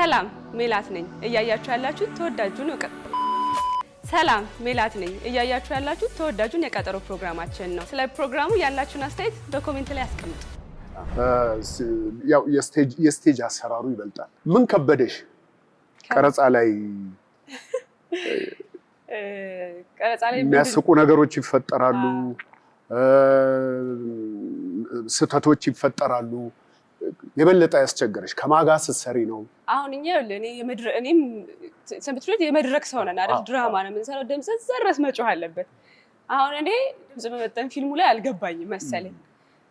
ሰላም ሜላት ነኝ እያያችሁ ያላችሁ ተወዳጁን ሰላም ሜላት ነኝ እያያችሁ ያላችሁ ተወዳጁን የቀጠሮ ፕሮግራማችን ነው። ስለ ፕሮግራሙ ያላችሁን አስተያየት በኮሜንት ላይ አስቀምጡ። ያው የስቴጅ አሰራሩ ይበልጣል። ምን ከበደሽ? ቀረጻ ላይ የሚያስቁ ነገሮች ይፈጠራሉ፣ ስህተቶች ይፈጠራሉ። የበለጠ ያስቸገረሽ ከማጋ ስትሰሪ ነው? አሁን እኔም የመድረክ ሰው ነን አይደል? ድራማ ነው የምንሰራው። ድምጽ ዘረስ መጮህ አለበት። አሁን እኔ ድምጽ በመጠን ፊልሙ ላይ አልገባኝም መሰለኝ።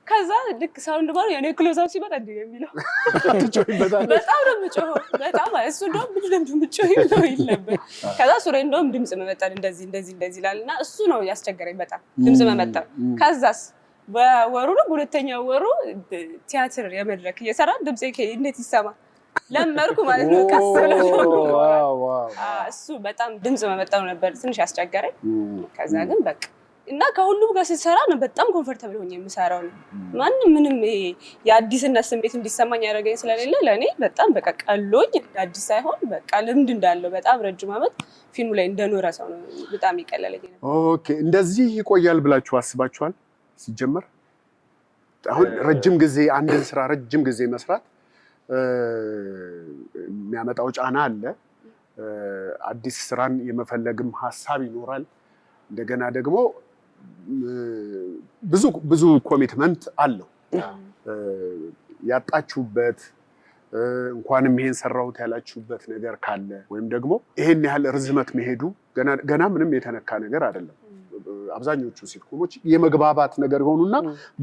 ከዛ ልክ ሳውንድ ባሩ የኔ ክሎዛው ሲመጣ እንደ የሚለው በጣም ነው የምጮኸው። በጣም እሱ እንደውም ብዙ ደምዱ የምጮኸው ነው ይል ነበር። ከዛ ሱሬ እንደውም ድምጽ መመጠን እንደዚህ ይላልና እሱ ነው ያስቸገረኝ በጣም ድምጽ መመጠን። ከዛስ በወሩ ነው በሁለተኛው ወሩ ቲያትር የመድረክ እየሰራ ድምጼ እንዴት ይሰማ ለመርኩ ማለት ነው። ካሰለ እሱ በጣም ድምጽ መመጠኑ ነበር ትንሽ ያስቸገረኝ። ከዛ ግን በቃ እና ከሁሉም ጋር ሲሰራ ነው በጣም ኮምፎርታብል ሆኜ የምሰራው ነው። ምንም የአዲስነት ስሜት እንዲሰማኝ ያደረገኝ ስለሌለ ለኔ በጣም በቃ ቀሎኝ አዲስ ሳይሆን በቃ ልምድ እንዳለው በጣም ረጅም ዓመት ፊልሙ ላይ እንደኖረ ሰው ነው በጣም ይቀለለኝ። ኦኬ እንደዚህ ይቆያል ብላችሁ አስባችኋል? ሲጀመር አሁን ረጅም ጊዜ አንድን ስራ ረጅም ጊዜ መስራት የሚያመጣው ጫና አለ። አዲስ ስራን የመፈለግም ሐሳብ ይኖራል። እንደገና ደግሞ ብዙ ኮሚትመንት አለው። ያጣችሁበት እንኳንም ይሄን ሰራሁት ያላችሁበት ነገር ካለ ወይም ደግሞ ይሄን ያህል ርዝመት መሄዱ ገና ምንም የተነካ ነገር አይደለም። አብዛኞቹ ሲትኮሞች የመግባባት ነገር ሆኑና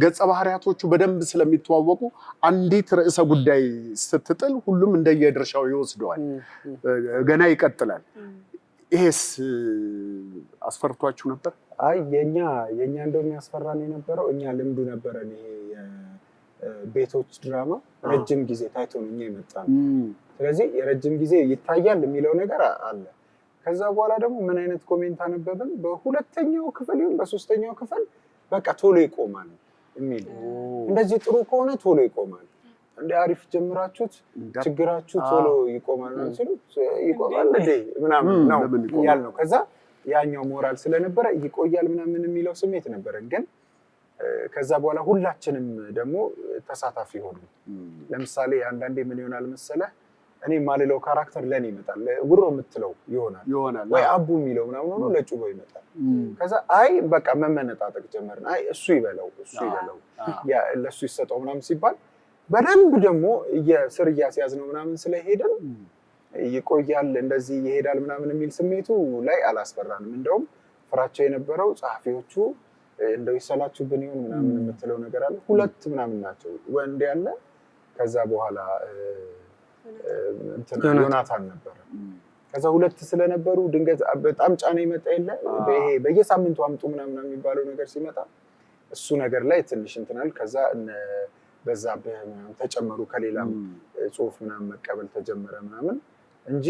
ገጸ ባህሪያቶቹ በደንብ ስለሚተዋወቁ አንዲት ርዕሰ ጉዳይ ስትጥል ሁሉም እንደየድርሻው ይወስደዋል። ገና ይቀጥላል። ይሄስ አስፈርቷችሁ ነበር? አይ የኛ እንደውም ያስፈራን የነበረው እኛ ልምዱ ነበረን። ይሄ ቤቶች ድራማ ረጅም ጊዜ ታይቶ ነው እኛ የመጣነው። ስለዚህ የረጅም ጊዜ ይታያል የሚለው ነገር አለ። ከዛ በኋላ ደግሞ ምን አይነት ኮሜንት አነበብን? በሁለተኛው ክፍል ይሁን በሶስተኛው ክፍል በቃ ቶሎ ይቆማል የሚል እንደዚህ ጥሩ ከሆነ ቶሎ ይቆማል፣ እንደ አሪፍ ጀምራችሁት ችግራችሁ ቶሎ ይቆማል ነው ሲሉ ይቆማል እንዴ ምናምን ነው ያልነው። ከዛ ያኛው ሞራል ስለነበረ ይቆያል ምናምን የሚለው ስሜት ነበረ። ግን ከዛ በኋላ ሁላችንም ደግሞ ተሳታፊ ሆኑ። ለምሳሌ አንዳንዴ ምን ይሆናል መሰለህ? እኔ ማልለው ካራክተር ለኔ ይመጣል፣ ጉሮ የምትለው ይሆናል ወይ አቡ የሚለው ምናምን ሆኖ ለጩቦ ይመጣል። ከዛ አይ በቃ መመነጣጠቅ ጀመርን። አይ እሱ ይበለው ያ ለሱ ይሰጠው ምናምን ሲባል በደንብ ደግሞ የስር እያስያዝ ነው ምናምን ስለሄደን ይቆያል እንደዚህ ይሄዳል ምናምን የሚል ስሜቱ ላይ አላስፈራንም። እንደውም ፍራቸው የነበረው ጸሐፊዎቹ እንደው ይሰላችሁብን ይሆን ምናምን የምትለው ነገር አለ። ሁለት ምናምን ናቸው ወንድ ያለ ከዛ በኋላ ዮናታን ነበር። ከዛ ሁለት ስለነበሩ ድንገት በጣም ጫና ይመጣ የለ ይሄ በየሳምንቱ አምጡ ምናምን የሚባለው ነገር ሲመጣ እሱ ነገር ላይ ትንሽ እንትናል። ከዛ በዛብህ ምናምን ተጨመሩ፣ ከሌላም ጽሁፍ ምናምን መቀበል ተጀመረ ምናምን እንጂ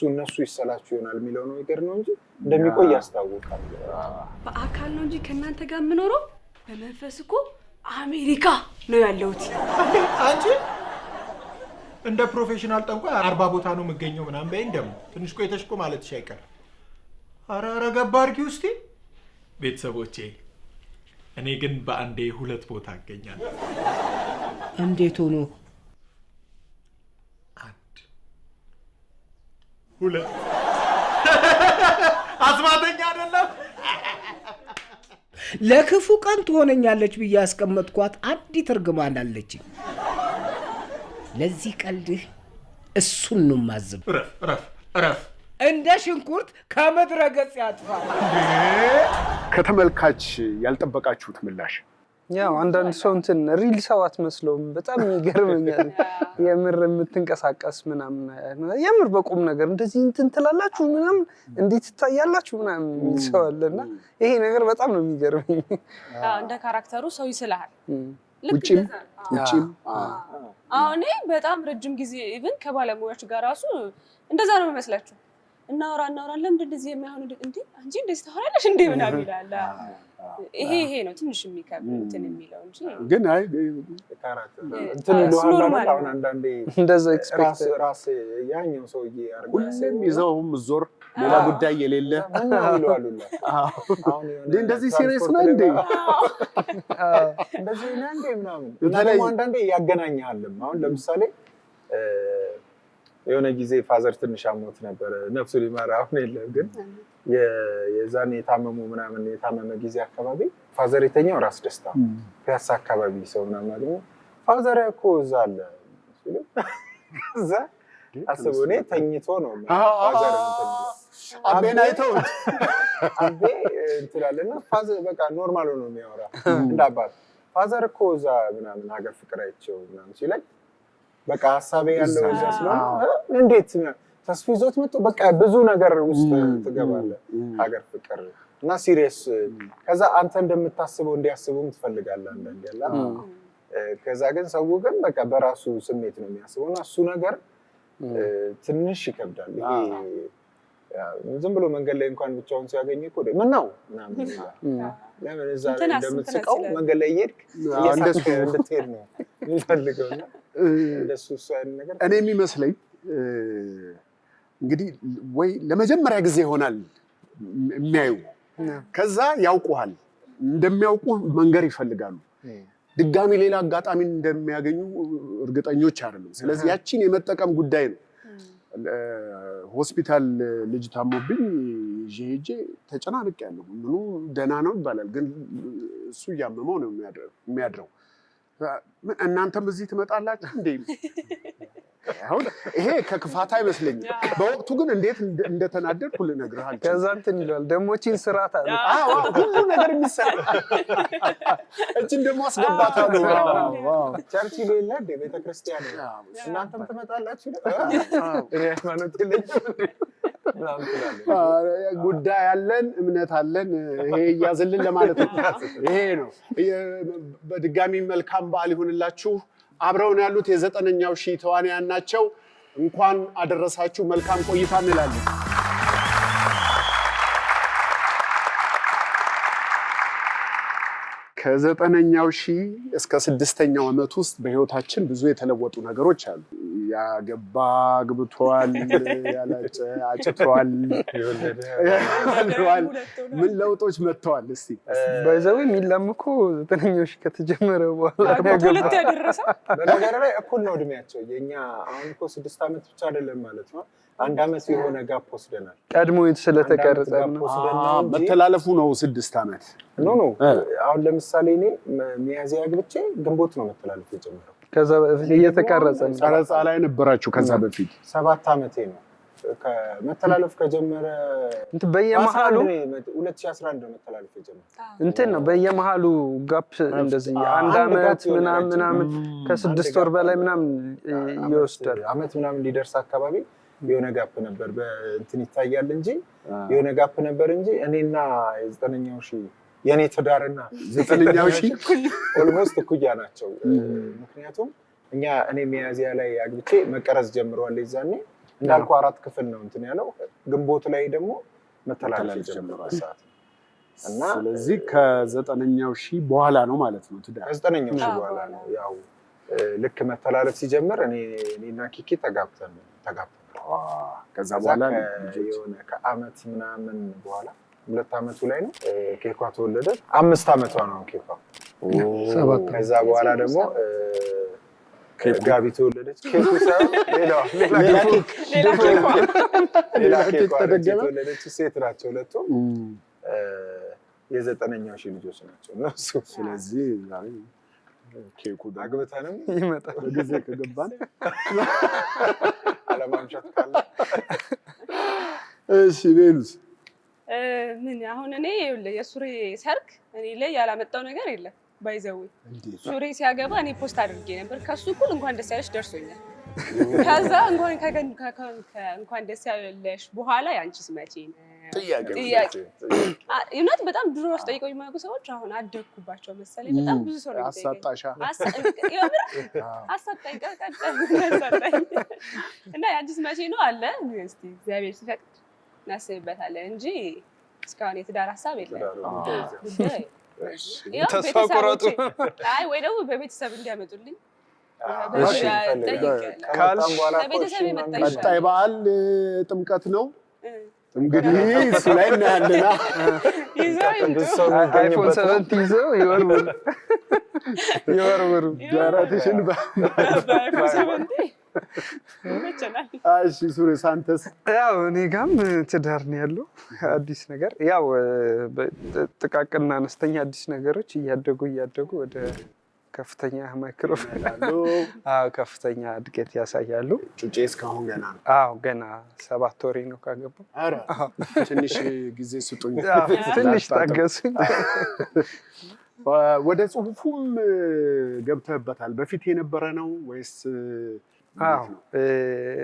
እነሱ ይሰላችሁ ይሆናል የሚለው ነገር ነው እንጂ እንደሚቆይ ያስታውቃል። በአካል ነው እንጂ ከእናንተ ጋር የምኖረው በመንፈስ እኮ አሜሪካ ነው ያለሁት። አንቺ እንደ ፕሮፌሽናል ጠንቋይ 40 ቦታ ነው የምገኘው ምናምን በይ። ደግሞ ትንሽ ቆይተሽ እኮ ማለትሽ አይቀር። ኧረ ገባ አድርጊው እስኪ ቤተሰቦቼ። እኔ ግን በአንዴ 2 ቦታ አገኛለሁ። እንዴት ሆኖ? 1 2 አስማተኛ አይደለም። ለክፉ ቀን ትሆነኛለች ብዬ ያስቀመጥኳት አንዲት እርግማን አለችኝ። ለዚህ ቀልድህ እሱን ነው ማዘብ። ረፍ እንደ ሽንኩርት ከምድረ ገጽ ያጥፋ። ከተመልካች ያልጠበቃችሁት ምላሽ? ያው አንዳንድ ሰው እንትን ሪል ሰው አትመስለውም። በጣም ይገርመኛል። የምር የምትንቀሳቀስ ምናምን የምር በቁም ነገር እንደዚህ እንትን ትላላችሁ ምናምን እንዴት ትታያላችሁ ምናምን የሚል ሰው አለና ይሄ ነገር በጣም ነው የሚገርመኝ። እንደ ካራክተሩ ሰው ይስላል። ውጪም አሁን በጣም ረጅም ጊዜ ኢቭን ከባለሙያዎች ጋር ራሱ እንደዛ ነው የሚመስላችሁ። እናወራ ለምን እንደዚህ የማይሆን እንዴ አንቺ እንደዚህ ታወራለሽ እንዴ ምናምን ይላል። ይሄ ነው ትንሽ የሚከብድ እንትን የሚለው እንጂ ግን አይ እንትን ይሉሃል አሁን አንዳንዴ እንደዛ ኤክስፔክት ራስ ያኛው ሰውዬ አርጋ ሁሌም ይዘውም ዞር ሌላ ጉዳይ የሌለ እንደዚህ ሲሪየስ ነው እንዴ እንደዚህ ነው እንዴ ምናምን ደግሞ አንዳንዴ ያገናኛልም። አሁን ለምሳሌ የሆነ ጊዜ ፋዘር ትንሽ አሞት ነበር ነፍሱ ሊማር አሁን የለም ግን የዛኔ የታመመ ጊዜ አካባቢ ፋዘር የተኛው ራስ ደስታ ፒያሳ አካባቢ ሰው ምናምን አግኝ ፋዘር እኮ እዛ አለ እዛ አስቦኔ ተኝቶ ነው ፋዘር አቤናይተው አቤ እንትላለና ፋዘር በቃ ኖርማል ነው የሚያወራ እንዳባት ፋዘር እኮ እዛ ምናምን ሀገር ፍቅር አይቼው ምናምን ሲለኝ በቃ ሐሳቤ ያለው እዛ ስለሆነ እንዴት ተስፋ ይዞት መጥቶ በቃ ብዙ ነገር ውስጥ ትገባለህ ሀገር ፍቅር እና ሲሪየስ ከዛ አንተ እንደምታስበው እንዲያስቡም ትፈልጋለህ አንዳንዴ ያላ ከዛ ግን ሰው ግን በቃ በራሱ ስሜት ነው የሚያስበውና እሱ ነገር ትንሽ ይከብዳል። ይሄ ዝም ብሎ መንገድ ላይ እንኳን ብቻውን ሲያገኝ እኮ ምን ነው ምናምን ለምን እዛ ላይ እንደምትስቀው መንገድ ላይ እየሄድክ እንድትሄድ ነው የሚፈልገውና እንደሱ አይነት ነገር እኔ የሚመስለኝ እንግዲህ ወይ ለመጀመሪያ ጊዜ ይሆናል የሚያዩ ከዛ ያውቁሃል እንደሚያውቁ መንገር ይፈልጋሉ ድጋሚ ሌላ አጋጣሚ እንደሚያገኙ እርግጠኞች አይደሉም። ስለዚህ ያቺን የመጠቀም ጉዳይ ነው። ሆስፒታል ልጅ ታሞብኝ ጄጄ ተጨናንቄያለሁ ምኑ ደህና ነው ይባላል ግን እሱ ያመመው ነው የሚያድረው እናንተም እዚህ ትመጣላችሁ እንዴ? አሁን ይሄ ከክፋት አይመስለኝም። በወቅቱ ግን እንዴት እንደተናደድኩ ልነግርህ አልችልም። ከዛ እንትን ይላል ደሞችን ስራት አለ ሁሉ ነገር የሚሰራ እቺን ደግሞ አስገባታለሁ። ቸርች ሌላ እንደ ቤተክርስቲያን እናንተም ትመጣላችሁ እኔ ሃይማኖት ጉዳይ አለን እምነት አለን ይሄ ያዝልን ለማለት ነው። ይሄ ነው። በድጋሚ መልካም በዓል ይሁንላችሁ። አብረውን ያሉት የ9ኛው ሺህ ተዋንያን ናቸው። እንኳን አደረሳችሁ። መልካም ቆይታ እንላለን። ከ9ኛው ሺህ እስከ 6ኛው ዓመት ውስጥ በህይወታችን ብዙ የተለወጡ ነገሮች አሉ። ያገባ አግብቷል፣ ያላጨ አጭቷል፣ ይወለዳል። ምን ለውጦች መጥተዋል? እስቲ ባይዘው የሚላም እኮ 9ኛው ሺህ ከተጀመረ በኋላ ሁለት ያደረሰው በነገር ላይ እኩል ነው እድሜያቸው። የኛ አሁን እኮ 6 ዓመት ብቻ አይደለም ማለት ነው። 1 ዓመት የሆነ ጋፕ ወስደናል። ቀድሞ ስለተቀረጸ ነው መተላለፉ ነው 6 ዓመት ኖ አሁን ለምሳሌ እኔ ሚያዝያ አግብቼ ግንቦት ነው መተላለፍ የጀመረው። ከዛ በፊት እየተቀረጸ ነው። ቀረጻ ላይ ነበራችሁ ከዛ በፊት 7 ዓመቴ ነው ከመተላለፍ ከጀመረ እንት በየመሃሉ 2011 ነው መተላለፍ የጀመረው። እንትን ነው በየመሃሉ ጋፕ እንደዚህ 1 ዓመት ምናምን ከ6 ወር በላይ ምናምን ይወስዳል። ዓመት ምናምን ሊደርስ አካባቢ የሆነ ጋፕ ነበር በእንትን ይታያል እንጂ የሆነ ጋፕ ነበር እንጂ እኔና የ9ኛው ሺህ የኔ ትዳርና 9ኛው ሺህ ኦልሞስት እኩያ ናቸው። ምክንያቱም እኔ ሚያዝያ ላይ አግብቼ መቀረጽ ጀምሯል። ይዛኔ እንዳልኩ 4 ክፍል ነው እንትን ያለው ግንቦት ላይ ደግሞ መተላለፍ ጀምሯል ሰዓት እና ስለዚህ ከ9ኛው ሺህ በኋላ ነው ማለት ነው ትዳር። ከ9ኛው ሺህ በኋላ ነው ያው ልክ መተላለፍ ሲጀምር እኔና ኪኪ ተጋብተን ከዛ በኋላ የሆነ ከዓመት ምናምን በኋላ 2 ዓመቱ ላይ ነው ኬኳ ተወለደ። 5 ዓመቷ ነው ኬኳ። ከዛ በኋላ ደግሞ ጋቢ ተወለደች። ኬኩ ሳይሆን ሌላ ኬክ ተወለደች። ሴት ናቸው ሁለቱም። የ9ኛው ሺህ ልጆች ናቸው እነሱ። ስለዚህ ኬኩ አግብተንም ይመጣል በጊዜ ከገባን አለማምሻት ካለ እሺ ቤሉስ ምን አሁን እኔ የሱሬ ሰርግ እኔ ላይ ያላመጣው ነገር የለም። ባይዘው ሱሬ ሲያገባ እኔ ፖስት አድርጌ ነበር ከሱ እኩል እንኳን ደስ ያለሽ ደርሶኛል። ከዛ እንኳን ደስ ያለሽ በኋላ ያንቺስ መቼ ነው ጥያቄ እውነት በጣም ድሮ አስጠይቀው የማያውቁ ሰዎች አሁን አደኩባቸው መሰለኝ። በጣም ብዙ ሰው ነው አሳጣሻ አሳጣኝ እና ያንቺስ መቼ ነው አለ። እስቲ እግዚአብሔር ሲፈቅድ እናስብበታለን እንጂ እስካሁን የትዳር ሀሳብ የለም። ተስፋ ቆረጡ። አይ ወይ ደግሞ በቤተሰብ እንዲያመጡልኝ ቤተሰብ ቀጣይ በዓል ጥምቀት ነው እንግዲህ እሱ ላይ እናያለና አይፎን 7 ይዘው ይወርውሩ ዳራትሽን በአይፎን 7 እሺ ሱሬስ አንተስ? ያው እኔ ጋርም ትዳር ነው ያለው። አዲስ ነገር ያው ጥቃቅንና አነስተኛ አዲስ ነገሮች እያደጉ ወደ ከፍተኛ ማይክሮ ከፍተኛ እድገት ያሳያሉ። ጩጬ እስካሁን ገና ነው? አዎ ገና 7 ወሬ ነው ካገባው። ኧረ ትንሽ ጊዜ ስጡኝ፣ ትንሽ ታገሱኝ። ወደ ጽሁፉም ገብተህበታል። በፊት የነበረ ነው ወይስ? አዎ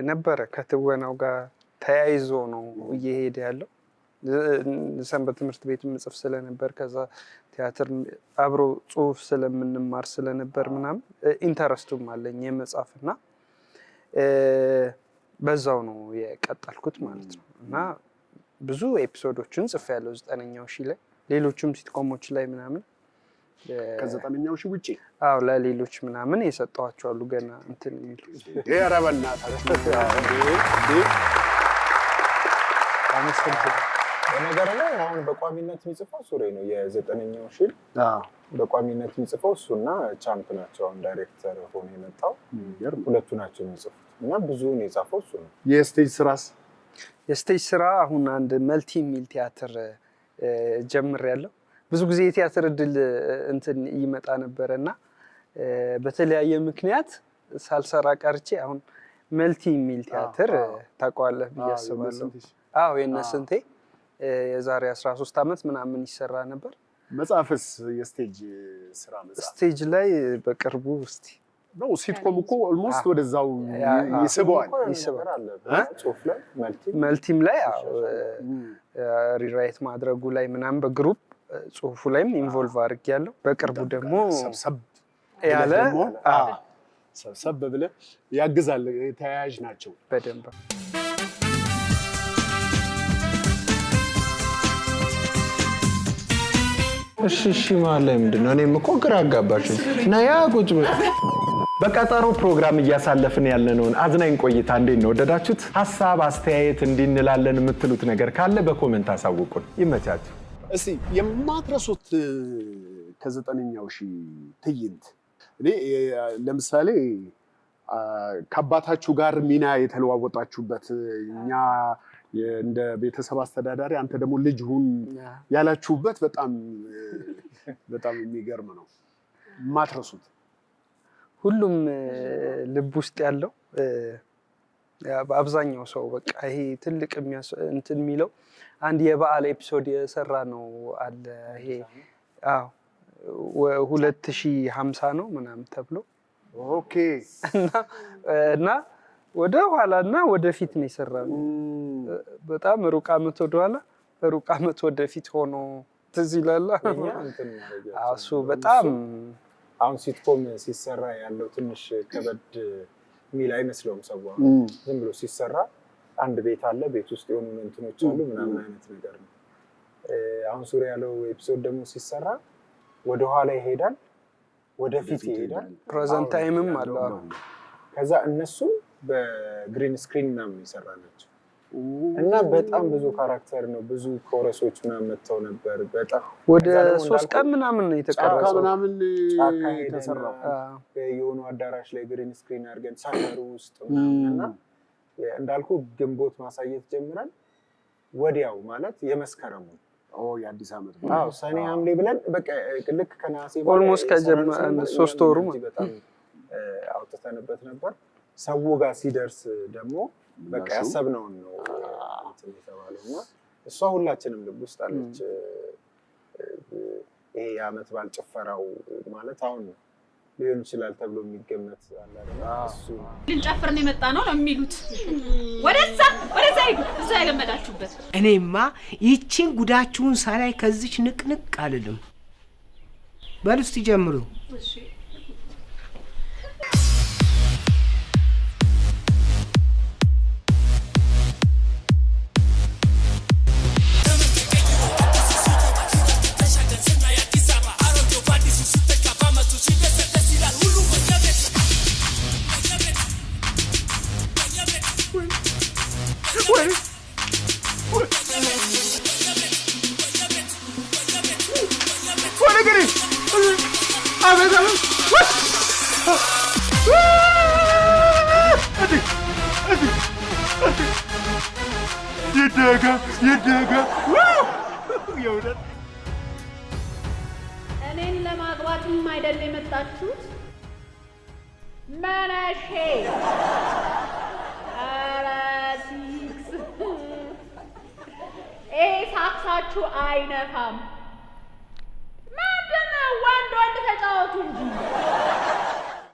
ነበረ። ከትወናው ጋር ተያይዞ ነው እየሄደ ያለው። ሰንበት ትምህርት ቤት ምጽፍ ስለነበር ከዛ ቲያትር አብሮ ጽሁፍ ስለምንማር ስለነበር ምናምን ኢንተረስቱም አለኝ የመጻፍና በዛው ነው የቀጠልኩት ማለት ነው። እና ብዙ ኤፒሶዶችን ጽፌያለሁ 9ኛው ሺህ ላይ፣ ሌሎችም ሲትኮሞች ላይ ምናምን ከ9ኛው ሺህ ውጪ አዎ ለሌሎች ምናምን የሰጠኋቸው አሉ ገና እንትን የሚሉ የረበና በነገር ላይ አሁን በቋሚነት የሚጽፈው ሱሬ ነው። የ9ኛው ሺህ በቋሚነት የሚጽፈው እሱና ቻምፕ ናቸው። አሁን ዳይሬክተር ሆኖ የመጣው ሁለቱ ናቸው የሚጽፉት እና ብዙውን የጻፈው እሱ ነው። የስቴጅ ስራስ? የስቴጅ ስራ አሁን አንድ መልቲ የሚል ቲያትር ጀምሬያለሁ። ብዙ ጊዜ የቲያትር እድል እንትን ይመጣ ነበረ እና በተለያየ ምክንያት ሳልሰራ ቀርቼ አሁን መልቲ የሚል ቲያትር ታውቀዋለህ ብዬ አስባለሁ። አዎ የነስንቴ የዛሬ 13 ዓመት ምናምን ይሰራ ነበር። መጽሐፍስ? የስቴጅ ስራ መጽሐፍ ስቴጅ ላይ በቅርቡ እስቲ ነው። ሲትኮም እኮ ኦልሞስት ወደዛው ይስበዋል። ጽሁፍ ላይ መልቲም ላይ ሪራይት ማድረጉ ላይ ምናምን በግሩፕ ጽሁፉ ላይም ኢንቮልቭ አድርጌያለሁ። በቅርቡ ደግሞ ሰብሰብ ብለህ ያግዛል። ተያያዥ ናቸው በደንብ። እሺ ማለት ላይ ምንድን ነው? እኔም እኮ ግራ አጋባችኝ። ነያ ቁጭ በቀጠሮ ፕሮግራም እያሳለፍን ያለነውን አዝናኝ ቆይታ እንዴት ነው? ወደዳችሁት? ሀሳብ አስተያየት እንዲንላለን የምትሉት ነገር ካለ በኮሜንት አሳውቁን። ይመቻችሁ። እስቲ የማትረሱት ከ9ኛው ሺህ ትዕይንት እኔ ለምሳሌ ከአባታችሁ ጋር ሚና የተለዋወጣችሁበት፣ እኛ እንደ ቤተሰብ አስተዳዳሪ አንተ ደግሞ ልጅ ሁን ያላችሁበት በጣም የሚገርም ነው። የማትረሱት ሁሉም ልብ ውስጥ ያለው በአብዛኛው ሰው በቃ ይሄ ትልቅ እንትን የሚለው አንድ የበዓል ኤፒሶድ የሰራ ነው አለ። ይሄ 2050 ነው ምናምን ተብሎ ኦኬ እና ወደ ኋላ እና ወደፊት ነው የሰራነው። በጣም ሩቅ ዓመት ወደ ኋላ ሩቅ ዓመት ወደፊት ሆኖ ትዝ ይላል። እሱ በጣም አሁን ሲትኮም ሲሰራ ያለው ትንሽ ከበድ የሚል አይመስለውም ሰው። ዝም ብሎ ሲሰራ አንድ ቤት አለ፣ ቤት ውስጥ የሆኑ እንትኖች አሉ ምናምን አይነት ነገር ነው። አሁን ሱሬ ያለው ኤፒሶድ ደግሞ ሲሰራ ወደ ኋላ ይሄዳል፣ ወደፊት ይሄዳል፣ ፕሬዘንት ታይምም አለው። ከዛ እነሱ በግሪን ስክሪን ምናምን የሰራ ናቸው እና በጣም ብዙ ካራክተር ነው። ብዙ ኮረሶች ምናምን መጥተው ነበር። በጣም ወደ 3 ቀን ምናምን ነው የተቀረጸው። ምናምን ጫካ የተሰራው የሆኑ አዳራሽ ላይ ግሪን ስክሪን አድርገን ሰፈሩ ውስጥ እና እንዳልኩ ግንቦት ማሳየት ጀምረን ወዲያው ማለት የመስከረሙ የአዲስ ዓመት ሰኔ ሐምሌ ብለን በቃ ልክ ከነሐሴ ኦልሞስት ከጀመረ 3 ወሩ በጣም አውጥተንበት ነበር። ሰው ጋር ሲደርስ ደግሞ በቃ ያሰብነውን ነው እንትን የተባለው እና እሷ ሁላችንም ልብ ውስጥ አለች። ይሄ የዓመት በዓል ጭፈራው ማለት አሁን ሊሆን ይችላል ተብሎ የሚገመት አለ አይደል? እሱ ልንጨፍር ነው የመጣ ነው የሚሉት። ወደዛ ሂዱ፣ እዛ ያለመዳችሁበት። እኔማ ይቺን ጉዳችሁን ሳላይ ከዚች ንቅንቅ አልልም። በሉ እስቲ ጀምሩ። እኔን ለማግባትም አይደል የመጣችሁት? መነሼ ኧረ ሲክስ ይሄ ሳክሳችሁ አይነፋም። ምንድን ነው? ወንድ ተጫወቱ እንጂ